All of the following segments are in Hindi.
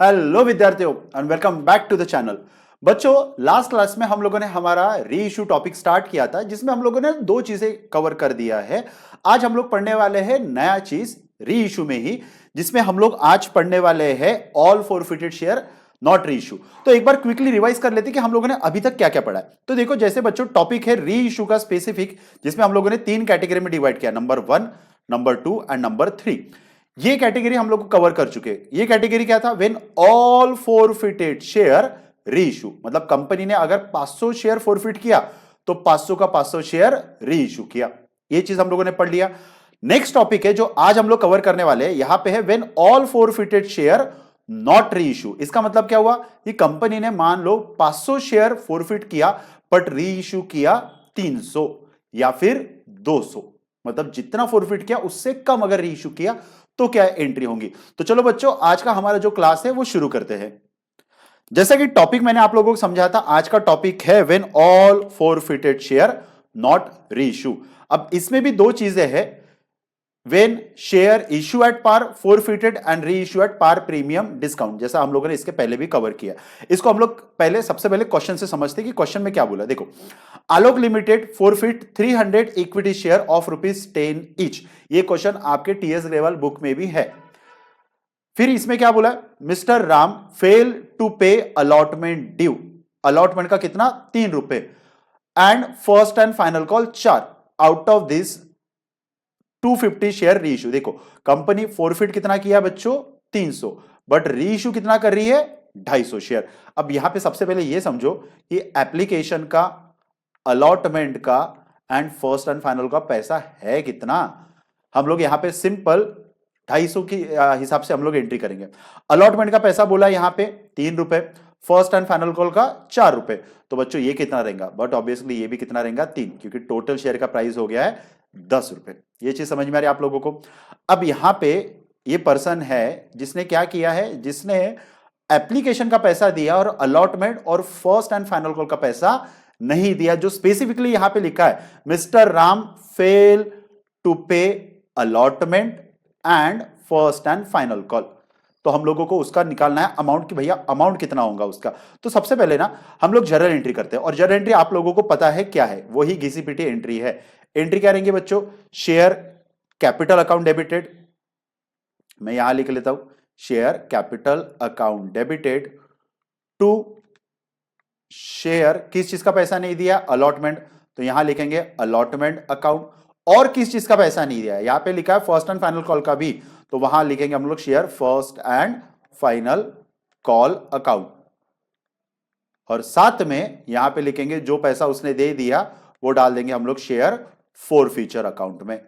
हेलो विद्यार्थियों and welcome back to the channel. बच्चों, लास्ट क्लास में हम लोगों ने हमारा री इशू टॉपिक स्टार्ट किया था जिसमें हम लोगों ने दो चीजें कवर कर दिया है। आज हम लोग पढ़ने वाले हैं नया चीज री इशू में ही, जिसमें हम लोग आज पढ़ने वाले हैं ऑल फॉरफिटेड शेयर नॉट री इशू। तो एक बार क्विकली रिवाइज कर लेते कि हम लोगों ने अभी तक क्या क्या पढ़ा है। तो देखो, जैसे बच्चों टॉपिक है री इशू का स्पेसिफिक, जिसमें हम लोगों ने तीन कैटेगरी में डिवाइड किया, नंबर 1, नंबर 2 एंड नंबर 3। ये कैटेगरी हम लोग को कवर कर चुके हैं। ये कैटेगरी क्या था? व्हेन ऑल फॉरफिटेड शेयर री इशू, मतलब कंपनी ने अगर 500 शेयर फॉरफिट किया तो 500 का 500 शेयर री इशू किया। ये चीज हम लोगों ने पढ़ लिया। नेक्स्ट टॉपिक है जो आज हम लोग कवर करने वाले हैं, यहां पे है when all forfeited share not री इशू। इसका मतलब क्या हुआ कि कंपनी ने मान लो 500 शेयर फॉरफिट किया बट री इशू किया 300 या फिर 200, मतलब जितना फॉरफिट किया उससे कम अगर री इशू किया तो क्या एंट्री होंगी। तो चलो बच्चों, आज का हमारा जो क्लास है वो शुरू करते हैं। जैसा कि टॉपिक मैंने आप लोगों को समझाया था, आज का टॉपिक है when all forfeited share not reissue. अब इसमें भी दो चीजें हैं, when share issue at par forfeited and reissue at par premium discount, जैसा हम लोगों ने इसके पहले भी कवर किया। इसको हम लोग सबसे पहले क्वेश्चन से समझते हैं कि क्वेश्चन में क्या बोला। देखो, Alok limited forfeit 300 equity share of ₹10 each. ये क्वेश्चन आपके टीएस लेवल बुक में भी है। फिर इसमें क्या बोला? Mister Ram fail to pay allotment due. Allotment का कितना? ₹3 and first and final call 4। Out of this 250 share reissue. देखो, कंपनी फॉरफिट कितना किया बच्चों? 300, बट री इशू कितना कर रही है? 250 शेयर। अब यहां पे सबसे पहले यह समझो कि एप्लीकेशन का, अलॉटमेंट का एंड फर्स्ट एंड फाइनल का पैसा है कितना। हम लोग यहां पे सिंपल 250 की हिसाब से हम लोग एंट्री करेंगे। अलॉटमेंट का पैसा बोला यहां पे ₹3, फर्स्ट एंड फाइनल कॉल का ₹4। तो बच्चों ये कितना रहेगा? बट ऑब्वियसली ये भी कितना रहेगा? 3, क्योंकि टोटल शेयर का प्राइस हो गया है ₹10। ये चीज समझ में आ रही है आप लोगों को? अब यहां पे ये पर्सन है जिसने क्या किया है, जिसने एप्लीकेशन का पैसा दिया और अलॉटमेंट और फर्स्ट एंड फाइनल कॉल का पैसा नहीं दिया। जो स्पेसिफिकली यहां पे लिखा है, mister Ram fail to pay allotment and first and final call. तो हम लोगों को उसका निकालना है अमाउंट, कि भैया अमाउंट कितना होगा उसका। तो सबसे पहले ना हम लोग जर्नल एंट्री करते हैं, और जर्नल एंट्री आप लोगों को पता है क्या है, वही घिसी-पिटी एंट्री है। एंट्री क्या रहेंगे बच्चों? शेयर कैपिटल अकाउंट डेबिटेड, मैं यहां लिख लेता हूं, share capital account debited to share किस चीज का पैसा नहीं दिया? अलॉटमेंट। तो यहां लिखेंगे अलॉटमेंट अकाउंट। और किस चीज का पैसा नहीं दिया है? यहां पे लिखा है फर्स्ट एंड फाइनल कॉल का भी, तो वहां लिखेंगे हम लोग share first and final call account. और साथ में यहां पे लिखेंगे जो पैसा उसने दे दिया वो डाल देंगे हम लोग शेयर फॉरफीचर अकाउंट में,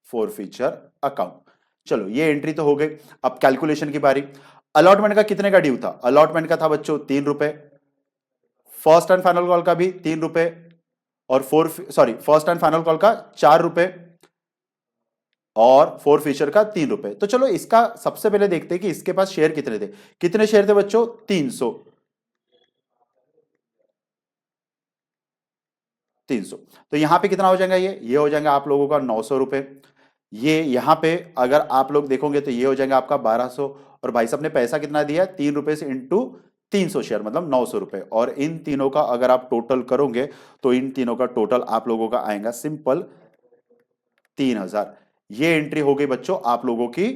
फॉरफीचर अकाउंट। चलो ये एंट्री तो हो गई। अब कैलकुलेशन की बारी। अलॉटमेंट का कितने का ड्यू था? अलॉटमेंट का था बच्चों ₹3, फर्स्ट एंड फाइनल कॉल का भी ₹3, और फर्स्ट एंड फाइनल कॉल का ₹4 और फोर फीचर का ₹3। तो चलो इसका सबसे पहले देखते हैं कि इसके पास शेयर कितने थे। कितने शेयर थे बच्चों? 300। 300। तो यहां पे कितना हो जाएगा? ये हो जाएगा आप लोगों का ₹900। ये यहां पे अगर आप लोग देखोगे तो ये हो जाएगा आपका 1200। और भाई साहब ने पैसा कितना दिया? ₹3 से इंटू 300 शेयर, मतलब ₹900। और इन तीनों का अगर आप टोटल करोगे तो इन तीनों का टोटल आप लोगों का आएगा सिंपल 3000। ये एंट्री हो गई बच्चों आप लोगों की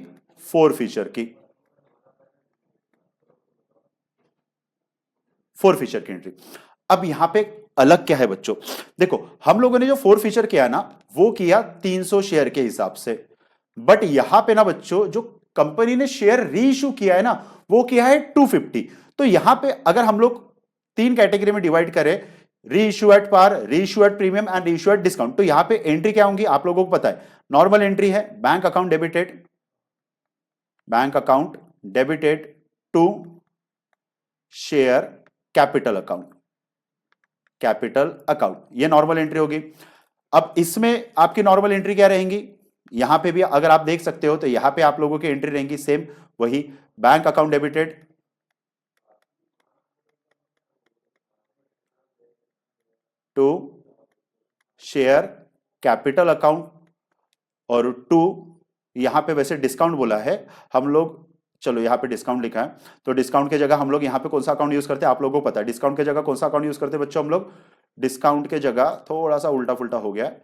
फोर फीचर की, फोर फीचर की एंट्री। अब यहां पे अलग क्या है बच्चों? देखो, हम लोगों ने जो फोर फीचर किया ना वो किया 300 शेयर के हिसाब से, बट यहां पे ना बच्चों जो कंपनी ने शेयर री इशू किया है ना वो किया है 250। तो यहां पे अगर हम लोग तीन कैटेगरी में डिवाइड करें, री इशू एट पार, री issue at premium and reissue at discount, तो यहां पे एंट्री क्या होंगी आप लोगों को पता है। नॉर्मल एंट्री है bank account debited, bank account debited to share capital account, capital account, ये नॉर्मल एंट्री होगी। अब इसमें आपकी नॉर्मल एंट्री क्या रहेंगी? यहां पे भी अगर आप देख सकते हो तो यहां पे आप लोगों की एंट्री रहेंगी सेम वही, bank account debited to share capital account, और टू यहां पे वैसे डिस्काउंट बोला है, हम लोग चलो यहाँ पे डिस्काउंट लिखा है, तो डिस्काउंट की जगह हम लोग यहाँ पे कौन सा अकाउंट यूज करते हैं आप लोगों को पता है। डिस्काउंट की जगह कौन सा अकाउंट यूज करते हैं बच्चों हम लोग? डिस्काउंट की जगह थोड़ा सा उल्टा फुल्टा हो गया है,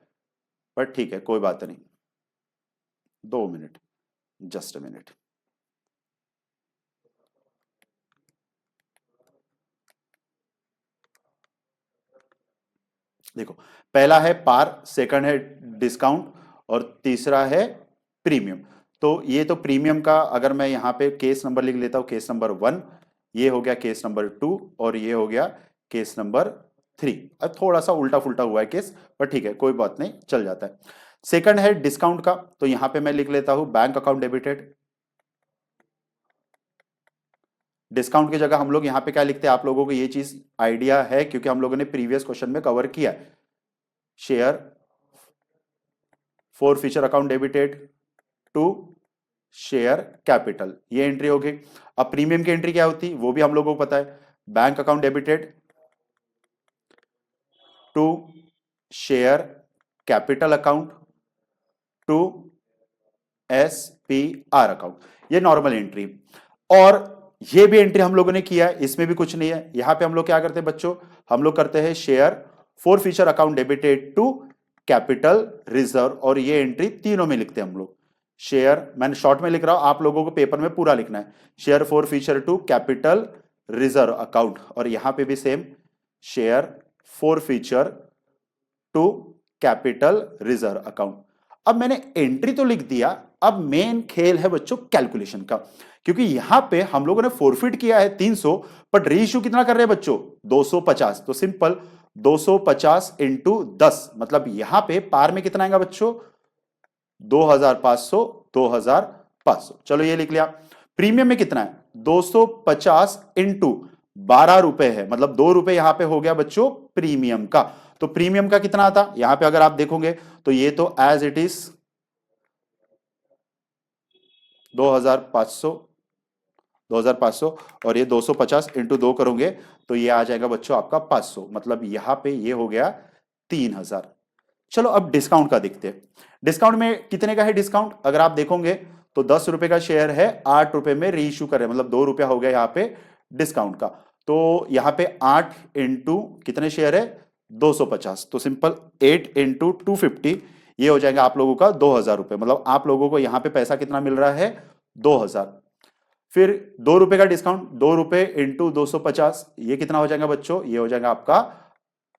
पर ठीक है कोई बात नहीं। 2 मिनट, जस्ट अ मिनट। देखो, पहला है पार, सेकंड है डिस्काउंट, और तीसरा है प्रीमियम। तो ये तो प्रीमियम का अगर मैं यहां पे केस नंबर लिख लेता हूं, केस नंबर 1, ये हो गया केस नंबर 2, और ये हो गया केस नंबर 3। अब थोड़ा सा उल्टा फुल्टा हुआ है केस, पर ठीक है कोई बात नहीं, चल जाता है। सेकंड है डिस्काउंट का, तो यहां पे मैं लिख लेता हूं बैंक अकाउंट डेबिटेड। डिस्काउंट की जगह हम लोग यहां पे क्या लिखते हैं, आप लोगों को ये चीज आइडिया है क्योंकि हम लोगों ने प्रीवियस क्वेश्चन में कवर किया है। Share for future account debited to share capital, ये एंट्री होगी। अब प्रीमियम की एंट्री क्या होती वो भी हम लोगों को पता है, bank account debited to share capital account to SPR account, ये नॉर्मल एंट्री। और ये भी एंट्री हम लोगों ने किया है, इसमें भी कुछ नहीं है। यहां पे हम लोग क्या करते हैं बच्चों, हम लोग करते हैं share for future account debited to capital reserve, और ये एंट्री तीनों में लिखते हैं हम लोग। शेयर, मैंने शॉर्ट में लिख रहा हूं, आप लोगों को पेपर में पूरा लिखना है। Share for future to capital reserve account, और यहां पे भी same, share for future to capital reserve account. अब मैंने एंट्री तो लिख दिया, अब मेन खेल है बच्चों कैलकुलेशन का, क्योंकि यहां पे हम लोगों ने फोरफिट किया है 300, बट रीइश्यू कितना कर रहे हैं बच्चों, 250। तो सिंपल 250 इंटू 10, मतलब यहां पे पार में कितना आएगा बच्चों, 2500, 2500। चलो ये लिख लिया। प्रीमियम में कितना है, 250 इंटू 12 रुपए है, मतलब 2 रुपए यहां पे हो गया बच्चों प्रीमियम का। तो प्रीमियम का कितना आता, यहां पे अगर आप देखोगे तो ये तो एज इट इज 2500, 2500, और ये 250 इंटू 2 करोगे तो ये आ जाएगा बच्चों आपका 500, मतलब यहां पे ये हो गया 3000। चलो अब डिस्काउंट का देखते हैं। डिस्काउंट में कितने का है डिस्काउंट, अगर आप देखोगे तो 10 रुपए का शेयर है, 8 रुपए में रीइश्यू कर रहे हैं, मतलब 2 रुपया हो गया यहां पे डिस्काउंट का। तो यहां पे 8 इंटू कितने शेयर है, 250, तो सिंपल 8 इंटू 250, ये हो जाएगा आप लोगों का 2000 रुपए, मतलब आप लोगों को यहां पे पैसा कितना मिल रहा है, 2000। फिर 2 रुपए का डिस्काउंट, 2 रुपए इंटू 250, ये कितना हो जाएगा बच्चों, ये हो जाएगा आपका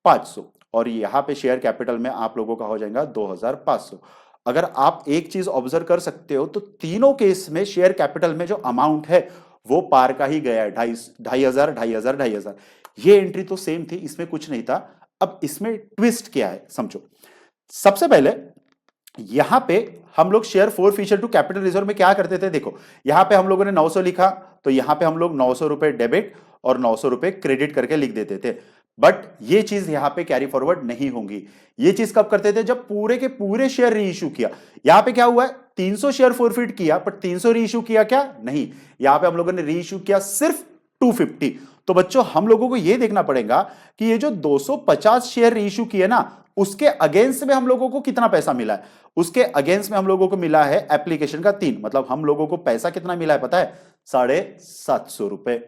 500, और यहां पे शेयर कैपिटल में आप लोगों का हो जाएगा 2500। अगर आप एक चीज ऑब्जर्व कर सकते हो तो तीनों केस में शेयर कैपिटल में जो अमाउंट है वो पार का ही गया है, 2500, 2500। ये एंट्री तो सेम थी, इसमें कुछ नहीं था। अब इसमें ट्विस्ट क्या है समझो। सबसे पहले यहां पे हम लोग share for future to capital reserve में क्या करते थे, देखो यहां पे हम लोगों ने 900 लिखा, तो यहां पे हम लोग 900 रुपए डेबिट और 900 रुपए क्रेडिट करके लिख देते थे। बट ये चीज यहां पे कैरी फॉरवर्ड नहीं होंगी। ये चीज कब करते थे, जब पूरे के पूरे शेयर रीइश्यू किया। यहां पे क्या हुआ है, 300 शेयर फॉरफिट किया, बट 300 रीइश्यू किया क्या, नहीं, यहां पे हम लोगों ने रीइश्यू किया सिर्फ 250। तो बच्चों हम लोगों को यह देखना पड़ेगा कि ये जो 250 शेयर रीइश्यू किए ना, उसके अगेंस्ट में हम लोगों को कितना पैसा मिला है। उसके अगेंस्ट में हम लोगों को मिला है एप्लीकेशन का 3, मतलब हम लोगों को पैसा कितना मिला है पता है, 750 रुपए।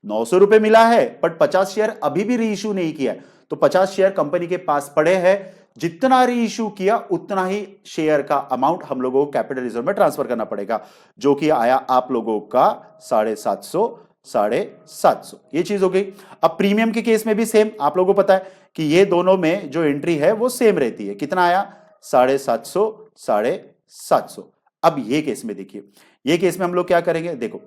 900 रुपए मिला है, बट 50 शेयर अभी भी रीइश्यू नहीं किया है, तो 50 शेयर कंपनी के पास पड़े हैं। जितना रीइश्यू किया उतना ही शेयर का अमाउंट हम लोगों को कैपिटल रिजर्व में ट्रांसफर करना पड़ेगा, जो कि आया आप लोगों का 750, 750। ये चीज हो गई। अब प्रीमियम के केस में भी सेम, आप लोगों को पता है कि ये दोनों में जो एंट्री है वो सेम रहती है। कितना आया, 750, 750। अब ये केस में देखिए, ये केस में हम लोग क्या करेंगे, देखो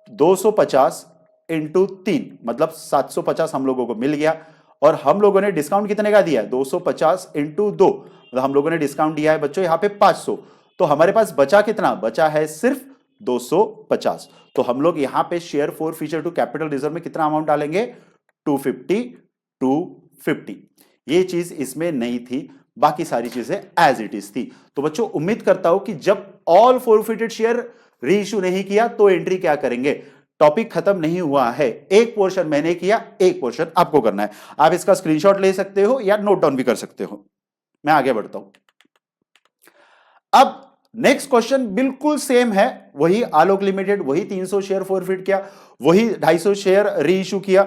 250 इंटू 3, मतलब 750 हम लोगों को मिल गया, और हम लोगों ने डिस्काउंट कितने का दिया है, 250 इंटू 2, मतलब हम लोगों ने डिस्काउंट दिया है बच्चों यहां पे 500। तो हमारे पास बचा कितना, बचा है सिर्फ 250। तो हम लोग यहां पे share for future to capital reserve में कितना अमाउंट डालेंगे, 250, 250। ये चीज इसमें नहीं थी, बाकी सारी चीजें एज इट इज थी। तो बच्चों उम्मीद करता हूं कि जब ऑल फॉरफिटेड शेयर रीइश्यू नहीं किया तो एंट्री क्या करेंगे। टॉपिक खत्म नहीं हुआ है, एक पोर्शन मैंने किया, एक पोर्शन आपको करना है। आप इसका स्क्रीनशॉट ले सकते हो या नोट डाउन भी कर सकते हो। मैं आगे बढ़ता हूं। अब नेक्स्ट क्वेश्चन बिल्कुल सेम है, वही आलोक लिमिटेड, वही 300 शेयर फॉरफिट किया, वही 250 शेयर री इशू किया।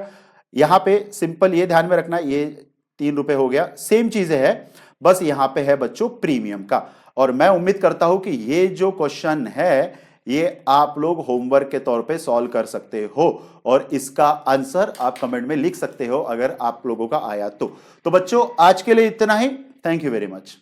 यहां पे सिंपल ये ध्यान में रखना, ये 3 रुपए हो गया, सेम चीजें है, बस यहां पे है बच्चों प्रीमियम का। और मैं उम्मीद करता हूं कि ये जो क्वेश्चन है ये आप लोग होमवर्क के तौर पे सॉल्व कर सकते हो, और इसका आंसर आप कमेंट में लिख सकते हो अगर आप लोगों का आया तो बच्चों आज के लिए इतना ही। Thank you very much.